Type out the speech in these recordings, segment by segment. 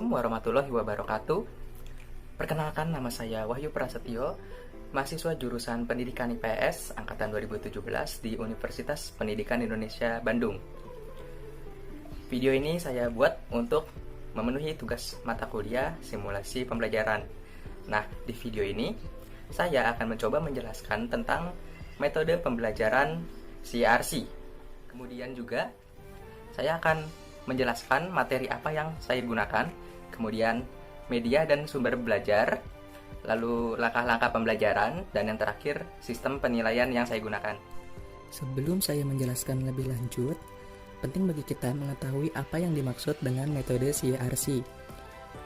Assalamualaikum warahmatullahi wabarakatuh. Perkenalkan, nama saya Wahyu Prasetyo, mahasiswa jurusan Pendidikan IPS angkatan 2017 di Universitas Pendidikan Indonesia Bandung. Video ini saya buat untuk memenuhi tugas mata kuliah simulasi pembelajaran. Nah, di video ini saya akan mencoba menjelaskan tentang metode pembelajaran CRC. Kemudian juga saya akan menjelaskan materi apa yang saya gunakan, kemudian media dan sumber belajar, lalu langkah-langkah pembelajaran, dan yang terakhir sistem penilaian yang saya gunakan. Sebelum saya menjelaskan lebih lanjut, penting bagi kita mengetahui apa yang dimaksud dengan metode CRC.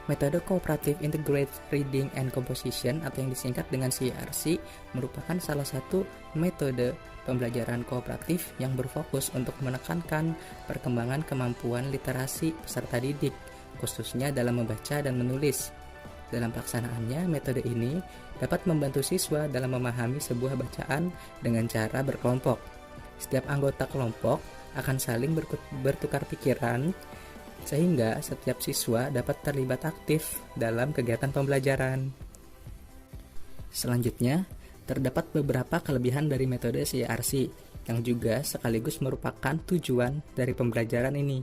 Metode Cooperative Integrated Reading and Composition atau yang disingkat dengan CRC merupakan salah satu metode pembelajaran kooperatif yang berfokus untuk menekankan perkembangan kemampuan literasi peserta didik, khususnya dalam membaca dan menulis. Dalam pelaksanaannya, metode ini dapat membantu siswa dalam memahami sebuah bacaan dengan cara berkelompok. Setiap anggota kelompok akan saling bertukar pikiran, sehingga setiap siswa dapat terlibat aktif dalam kegiatan pembelajaran. Selanjutnya, terdapat beberapa kelebihan dari metode CRC yang juga sekaligus merupakan tujuan dari pembelajaran ini.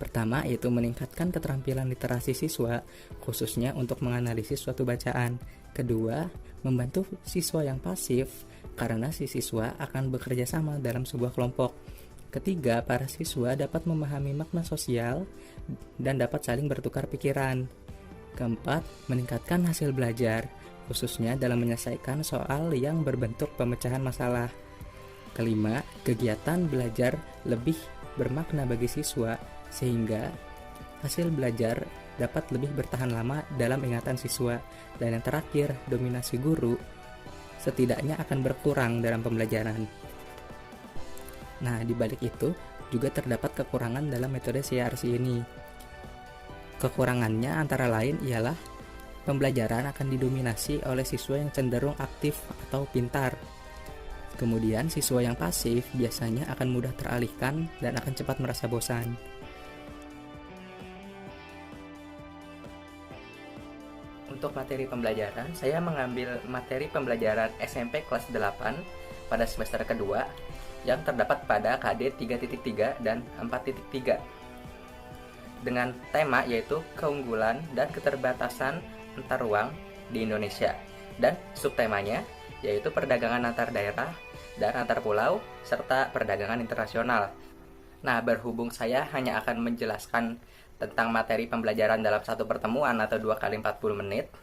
Pertama, yaitu meningkatkan keterampilan literasi siswa, khususnya untuk menganalisis suatu bacaan. Kedua, membantu siswa yang pasif, karena si siswa akan bekerja sama dalam sebuah kelompok. Ketiga, para siswa dapat memahami makna sosial dan dapat saling bertukar pikiran. Keempat, meningkatkan hasil belajar, khususnya dalam menyelesaikan soal yang berbentuk pemecahan masalah. Kelima, kegiatan belajar lebih bermakna bagi siswa, sehingga hasil belajar dapat lebih bertahan lama dalam ingatan siswa. Dan yang terakhir, dominasi guru setidaknya akan berkurang dalam pembelajaran. Nah, di balik itu juga terdapat kekurangan dalam metode CRC ini. Kekurangannya antara lain ialah pembelajaran akan didominasi oleh siswa yang cenderung aktif atau pintar. Kemudian siswa yang pasif biasanya akan mudah teralihkan dan akan cepat merasa bosan. Untuk materi pembelajaran, saya mengambil materi pembelajaran SMP kelas 8 pada semester kedua yang terdapat pada KD 3.3 dan 4.3 dengan tema yaitu keunggulan dan keterbatasan antar ruang di Indonesia, dan subtemanya yaitu perdagangan antar daerah dan antar pulau serta perdagangan internasional. Nah, berhubung saya hanya akan menjelaskan tentang materi pembelajaran dalam satu pertemuan atau 2 kali 40 menit,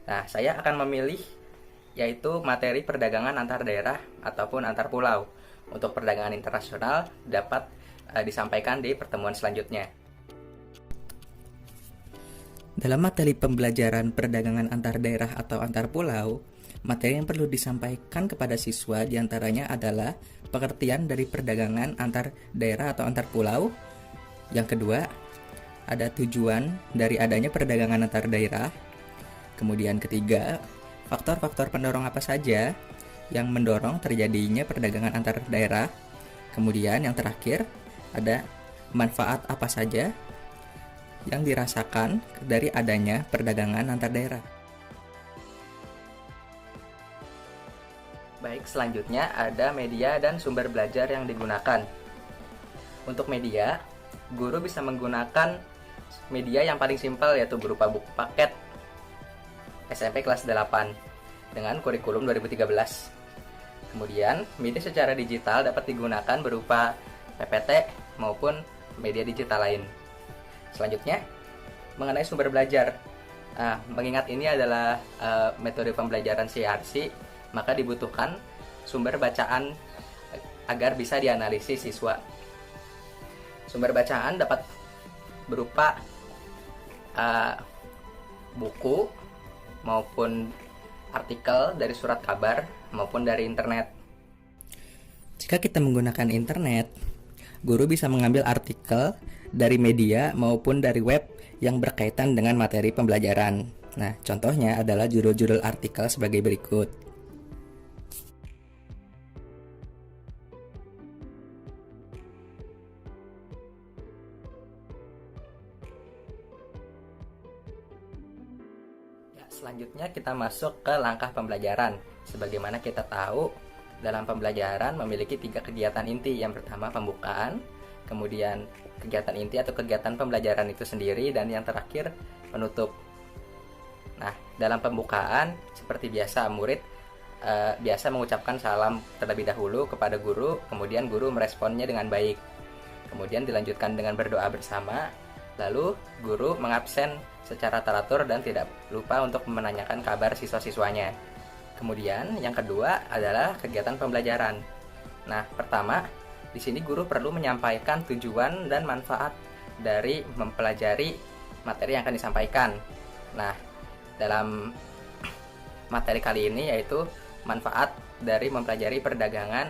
nah saya akan memilih yaitu materi perdagangan antar daerah ataupun antar pulau. Untuk perdagangan internasional dapat disampaikan di pertemuan selanjutnya. Dalam materi pembelajaran perdagangan antar daerah atau antar pulau, materi yang perlu disampaikan kepada siswa diantaranya adalah pengertian dari perdagangan antar daerah atau antar pulau. Yang kedua, ada tujuan dari adanya perdagangan antar daerah. Kemudian ketiga, faktor-faktor pendorong apa saja yang mendorong terjadinya perdagangan antar daerah. Kemudian yang terakhir, ada manfaat apa saja yang dirasakan dari adanya perdagangan antar daerah. Baik, selanjutnya ada media dan sumber belajar yang digunakan. Untuk media, guru bisa menggunakan media yang paling simpel yaitu berupa buku paket SMP kelas 8 dengan kurikulum 2013. Kemudian, media secara digital dapat digunakan berupa PPT maupun media digital lain. Selanjutnya, mengenai sumber belajar. Mengingat ini adalah metode pembelajaran CRC, maka dibutuhkan sumber bacaan agar bisa dianalisis siswa. Sumber bacaan dapat berupa buku maupun artikel dari surat kabar maupun dari internet. Jika kita menggunakan internet, guru bisa mengambil artikel dari media maupun dari web yang berkaitan dengan materi pembelajaran. Nah, contohnya adalah judul-judul artikel sebagai berikut. Selanjutnya kita masuk ke langkah pembelajaran. Sebagaimana kita tahu, dalam pembelajaran memiliki 3 kegiatan inti. Yang pertama pembukaan, kemudian kegiatan inti atau kegiatan pembelajaran itu sendiri, dan yang terakhir penutup. Nah, dalam pembukaan seperti biasa murid biasa mengucapkan salam terlebih dahulu kepada guru, kemudian guru meresponnya dengan baik. Kemudian dilanjutkan dengan berdoa bersama, lalu guru mengabsen secara teratur dan tidak lupa untuk menanyakan kabar siswa-siswanya. Kemudian yang kedua adalah kegiatan pembelajaran. Nah, pertama, di sini guru perlu menyampaikan tujuan dan manfaat dari mempelajari materi yang akan disampaikan. Nah, dalam materi kali ini yaitu manfaat dari mempelajari perdagangan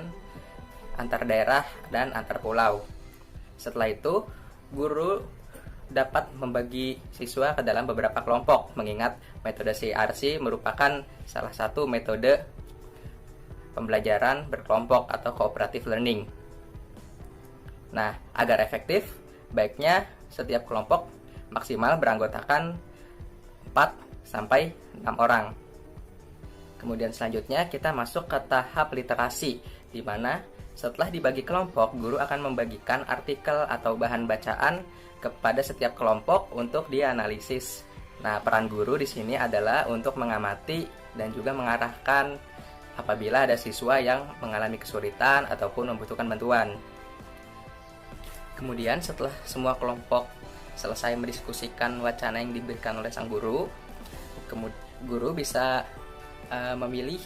antar daerah dan antar pulau. Setelah itu, guru dapat membagi siswa ke dalam beberapa kelompok, mengingat metode CRC merupakan salah satu metode pembelajaran berkelompok atau cooperative learning. Nah, agar efektif, baiknya setiap kelompok maksimal beranggotakan 4 sampai 6 orang. Kemudian selanjutnya kita masuk ke tahap literasi, di mana setelah dibagi kelompok, guru akan membagikan artikel atau bahan bacaan kepada setiap kelompok untuk dianalisis. Nah, peran guru di sini adalah untuk mengamati dan juga mengarahkan apabila ada siswa yang mengalami kesulitan ataupun membutuhkan bantuan. Kemudian setelah semua kelompok selesai mendiskusikan wacana yang diberikan oleh sang guru, guru bisa memilih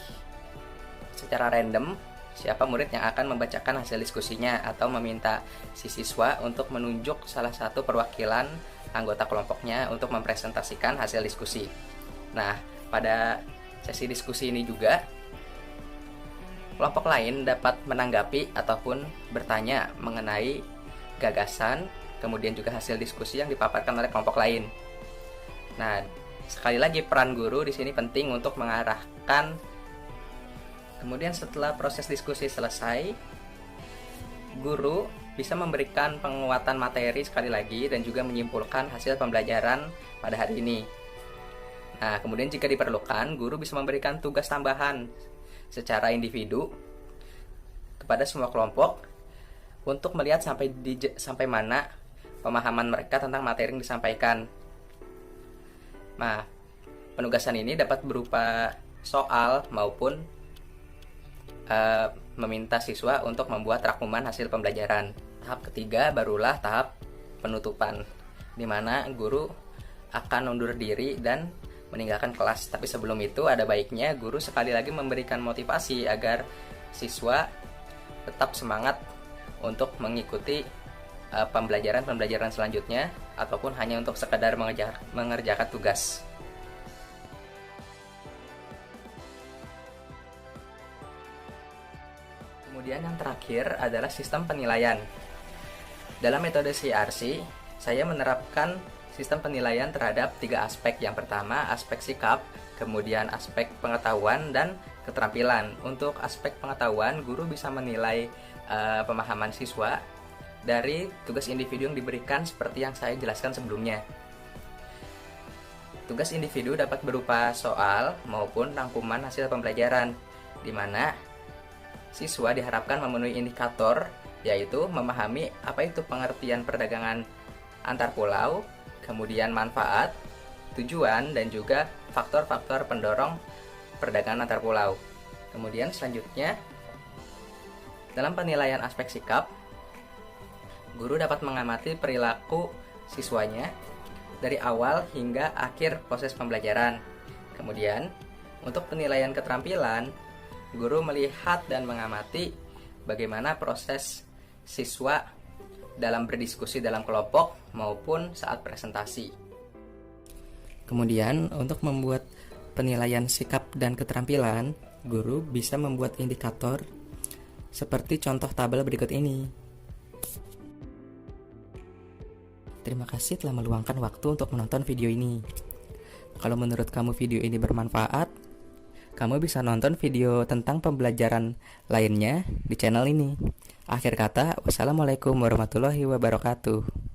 secara random siapa murid yang akan membacakan hasil diskusinya atau meminta si siswa untuk menunjuk salah satu perwakilan anggota kelompoknya untuk mempresentasikan hasil diskusi. Nah, pada sesi diskusi ini juga kelompok lain dapat menanggapi ataupun bertanya mengenai gagasan, kemudian juga hasil diskusi yang dipaparkan oleh kelompok lain. Nah, sekali lagi peran guru di sini penting untuk mengarahkan. Kemudian setelah proses diskusi selesai, guru bisa memberikan penguatan materi sekali lagi dan juga menyimpulkan hasil pembelajaran pada hari ini. Nah, kemudian jika diperlukan, guru bisa memberikan tugas tambahan secara individu kepada semua kelompok untuk melihat sampai mana pemahaman mereka tentang materi yang disampaikan. Nah, penugasan ini dapat berupa soal maupun meminta siswa untuk membuat rangkuman hasil pembelajaran. Tahap ketiga barulah tahap penutupan, di mana guru akan undur diri dan meninggalkan kelas. Tapi sebelum itu ada baiknya guru sekali lagi memberikan motivasi agar siswa tetap semangat untuk mengikuti pembelajaran selanjutnya ataupun hanya untuk sekedar mengerjakan tugas. Kemudian yang terakhir adalah sistem penilaian. Dalam metode CRC, saya menerapkan sistem penilaian terhadap 3 aspek. Yang pertama, aspek sikap, kemudian aspek pengetahuan dan keterampilan. Untuk aspek pengetahuan, guru bisa menilai pemahaman siswa dari tugas individu yang diberikan seperti yang saya jelaskan sebelumnya. Tugas individu dapat berupa soal maupun rangkuman hasil pembelajaran, di mana siswa diharapkan memenuhi indikator, yaitu memahami apa itu pengertian perdagangan antar pulau, kemudian manfaat, tujuan, dan juga faktor-faktor pendorong perdagangan antar pulau. Kemudian selanjutnya, dalam penilaian aspek sikap, guru dapat mengamati perilaku siswanya dari awal hingga akhir proses pembelajaran. Kemudian, untuk penilaian keterampilan, guru melihat dan mengamati bagaimana proses siswa dalam berdiskusi dalam kelompok maupun saat presentasi. Kemudian, untuk membuat penilaian sikap dan keterampilan, guru bisa membuat indikator seperti contoh tabel berikut ini. Terima kasih telah meluangkan waktu untuk menonton video ini. Kalau menurut kamu video ini bermanfaat, kamu bisa nonton video tentang pembelajaran lainnya di channel ini. Akhir kata, wassalamualaikum warahmatullahi wabarakatuh.